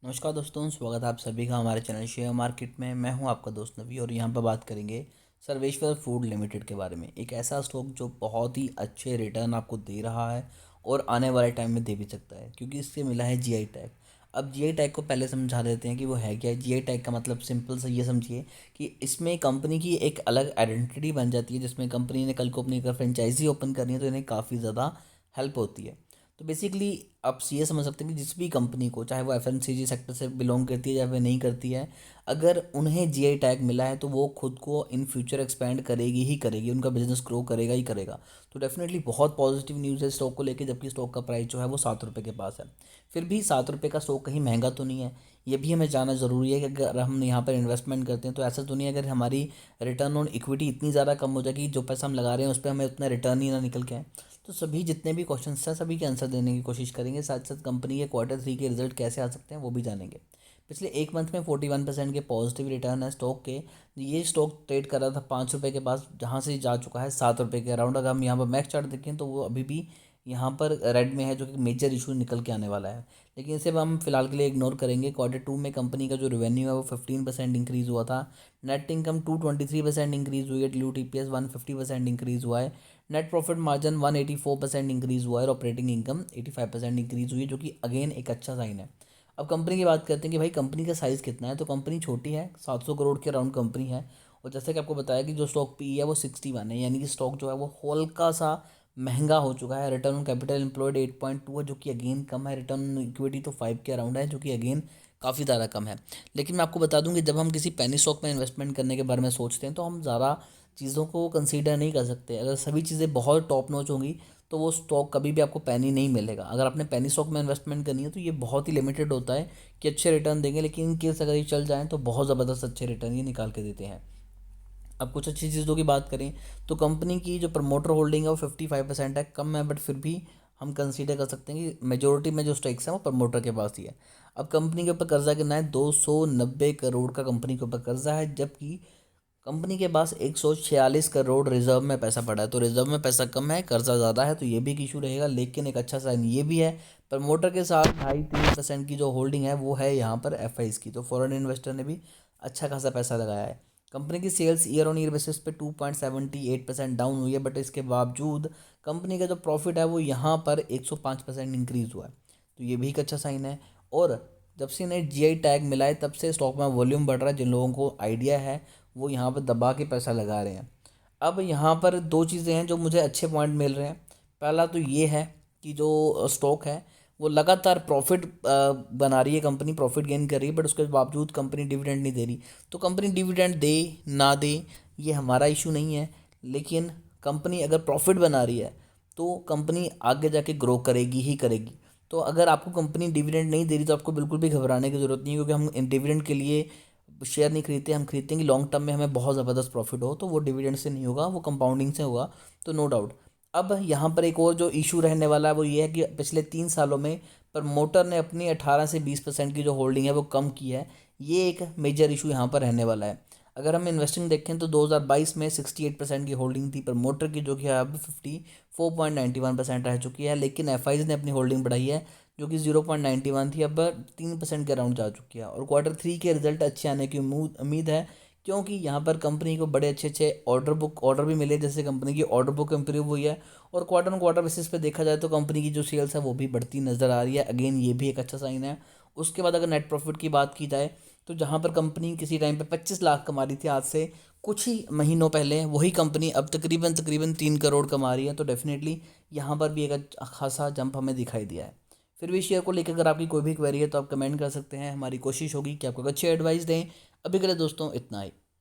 नमस्कार दोस्तों, स्वागत है आप सभी का हमारे चैनल शेयर मार्केट में। मैं हूं आपका दोस्त नवी और यहां पर बात करेंगे सर्वेश्वर फूड लिमिटेड के बारे में। एक ऐसा स्टॉक जो बहुत ही अच्छे रिटर्न आपको दे रहा है और आने वाले टाइम में दे भी सकता है, क्योंकि इससे मिला है जीआई टैग। अब जीआई टैग को पहले समझा देते हैं कि वो है क्या है। जीआई टैग का मतलब सिंपल सा ये समझिए कि इसमें कंपनी की एक अलग आइडेंटिटी बन जाती है, जिसमें कंपनी ने कल को अपनी अगर फ्रेंचाइजी ओपन करनी है तो इन्हें काफ़ी ज़्यादा हेल्प होती है। तो बेसिकली आप ये समझ सकते हैं कि जिस भी कंपनी को, चाहे वो एफएमसीजी सेक्टर से बिलोंग करती है या फिर नहीं करती है, अगर उन्हें जीआई टैग मिला है तो वो खुद को इन फ्यूचर एक्सपेंड करेगी ही करेगी, उनका बिजनेस ग्रो करेगा ही करेगा। तो डेफिनेटली बहुत पॉजिटिव न्यूज़ है स्टॉक को लेके, जबकि स्टॉक का प्राइस जो है वो 7 रुपये के पास है। फिर भी 7 रुपये का स्टॉक कहीं महंगा तो नहीं है, ये भी हमें जानना ज़रूरी है कि अगर हम यहाँ पर इन्वेस्टमेंट करते हैं तो ऐसा तो नहीं है अगर हमारी रिटर्न ऑन इक्विटी इतनी ज़्यादा कम हो जाएगी, जो पैसा हम लगा रहे हैं उस पर हमें उतना रिटर्न ही ना निकल के आए। तो सभी जितने भी क्वेश्चंस हैं सभी के आंसर देने की कोशिश करेंगे, साथ साथ कंपनी के क्वार्टर 3 के रिजल्ट कैसे आ सकते हैं वो भी जानेंगे। पिछले एक मंथ में 41% के पॉजिटिव रिटर्न है स्टॉक के। ये स्टॉक ट्रेड कर रहा था 5 रुपये के पास, जहाँ से जा चुका है 7 रुपये के अराउंड। अगर हम यहाँ पर मैक्स चार्ट देखें तो वो अभी भी यहाँ पर रेड में है, जो कि मेजर इशू निकल के आने वाला है। लेकिन इसे हम फिलहाल के लिए इग्नोर करेंगे। क्वार्टर 2 में कंपनी का जो रेवेन्यू है वो 15% इंक्रीज़ हुआ था। नेट इनकम 223% इंक्रीज़ हुई है। डिल्यूटेड ईपीएस 150% इंक्रीज़ हुआ है। नेट प्रॉफिट मार्जिन 184% इंक्रीज़ हुआ है और ऑपरेटिंग इनकम 85% इंक्रीज़ हुई है, जो कि अगेन एक अच्छा साइन है। अब कंपनी की बात करते हैं कि भाई कंपनी का साइज़ कितना है, तो कंपनी छोटी है, 700 करोड़ के अराउंड कंपनी है। और जैसे कि आपको बताया कि जो स्टॉक पी है वो 61 है, यानी कि स्टॉक जो है वो हल्का सा महंगा हो चुका है। रिटर्न ऑन कैपिटल एम्प्लॉयड 8.2 है, जो कि अगेन कम है। रिटर्न ऑन इक्विटी तो 5 के अराउंड है, जो कि अगेन काफ़ी ज़्यादा कम है। लेकिन मैं आपको बता दूं कि जब हम किसी पेनी स्टॉक में इन्वेस्टमेंट करने के बारे में सोचते हैं तो हम ज़्यादा चीज़ों को कंसीडर नहीं कर सकते। अगर सभी चीज़ें बहुत टॉप नॉच होंगी तो वो स्टॉक कभी भी आपको पेनी नहीं मिलेगा। अगर आपने पेनी स्टॉक में इन्वेस्टमेंट करनी है तो ये बहुत ही लिमिटेड होता है कि अच्छे रिटर्न देंगे, लेकिन इन केस अगर ये चल जाएँ तो बहुत ज़बरदस्त अच्छे रिटर्न ये निकाल के देते हैं। अब कुछ अच्छी चीज़ों की बात करें तो कंपनी की जो प्रमोटर होल्डिंग है वो 55% है, कम है, बट फिर भी हम कंसीडर कर सकते हैं कि मेजोरिटी में जो स्टेक्स हैं वो प्रमोटर के पास ही है। अब कंपनी के ऊपर कर्जा कितना है, 290 करोड़ का कंपनी के ऊपर कर्जा है, जबकि कंपनी के पास 146 करोड़ रिजर्व में पैसा पड़ा है। तो रिजर्व में पैसा कम है, कर्जा ज़्यादा है, तो ये भी एक इशू रहेगा। लेकिन एक अच्छा साइन ये भी है, प्रमोटर के साथ 2.5-3% की जो होल्डिंग है वो है यहाँ पर एफ की, तो फॉरेन इन्वेस्टर ने भी अच्छा खासा पैसा लगाया है। कंपनी की sales year on year basis पे 2.78% डाउन हुई है, बट इसके बावजूद कंपनी का जो प्रॉफिट है वो यहाँ पर 105% इंक्रीज़ हुआ है, तो ये भी एक अच्छा साइन है। और जब से इन्हें जीआई टैग मिला है तब से स्टॉक में वॉल्यूम बढ़ रहा है। जिन लोगों को आइडिया है वो यहाँ पर दबा के पैसा लगा रहे हैं। अब यहाँ पर दो चीज़ें हैं जो मुझे अच्छे पॉइंट मिल रहे हैं। पहला तो ये है कि जो स्टॉक है वो लगातार प्रॉफिट बना रही है, कंपनी प्रॉफिट गेन कर रही है, बट उसके बावजूद कंपनी डिविडेंड नहीं दे रही। तो कंपनी डिविडेंड दे ना दे ये हमारा इशू नहीं है, लेकिन कंपनी अगर प्रॉफिट बना रही है तो कंपनी आगे जाके ग्रो करेगी ही करेगी। तो अगर आपको कंपनी डिविडेंड नहीं दे रही तो आपको बिल्कुल भी घबराने की ज़रूरत नहीं है, क्योंकि हम डिविडेंड के लिए शेयर नहीं खरीदते, हम खरीदते हैं कि लॉन्ग टर्म में हमें बहुत ज़बरदस्त प्रॉफिट हो, तो वो डिविडेंड से नहीं होगा, वो कंपाउंडिंग से होगा। तो नो डाउट। अब यहाँ पर एक और जो इशू रहने वाला है वो ये है कि पिछले 3 सालों में प्रमोटर ने अपनी 18 से 20% की जो होल्डिंग है वो कम की है। ये एक मेजर इशू यहाँ पर रहने वाला है। अगर हम इन्वेस्टिंग देखें तो 2022 में 68% की होल्डिंग थी प्रमोटर की, जो कि अब 54.91% रह चुकी है। लेकिन एफ ने अपनी होल्डिंग बढ़ाई है, जो कि 0.91 थी, अब 3% के अराउंड जा चुकी है। और क्वार्टर 3 के रिजल्ट अच्छे आने की उम्मीद है, क्योंकि यहाँ पर कंपनी को बड़े अच्छे अच्छे ऑर्डर भी मिले, जैसे कंपनी की ऑर्डर बुक इम्प्रूव हुई है। और क्वार्टर ऑन क्वार्टर बेसिस पे देखा जाए तो कंपनी की जो सेल्स है वो भी बढ़ती नज़र आ रही है। अगेन ये भी एक अच्छा साइन है। उसके बाद अगर नेट प्रॉफिट की बात की जाए तो जहाँ पर कंपनी किसी टाइम पे 25 लाख कमा रही थी आज से कुछ ही महीनों पहले, वही कंपनी अब तकरीबन तकरीबन 3 करोड़ कमा रही है। तो डेफिनेटली यहाँ पर भी एक खासा जंप हमें दिखाई दिया है। फिर भी शेयर को लेकर अगर आपकी कोई भी क्वेरी है तो आप कमेंट कर सकते हैं, हमारी कोशिश होगी कि आपको अच्छी एडवाइस दें। अभी के लिए दोस्तों इतना ही।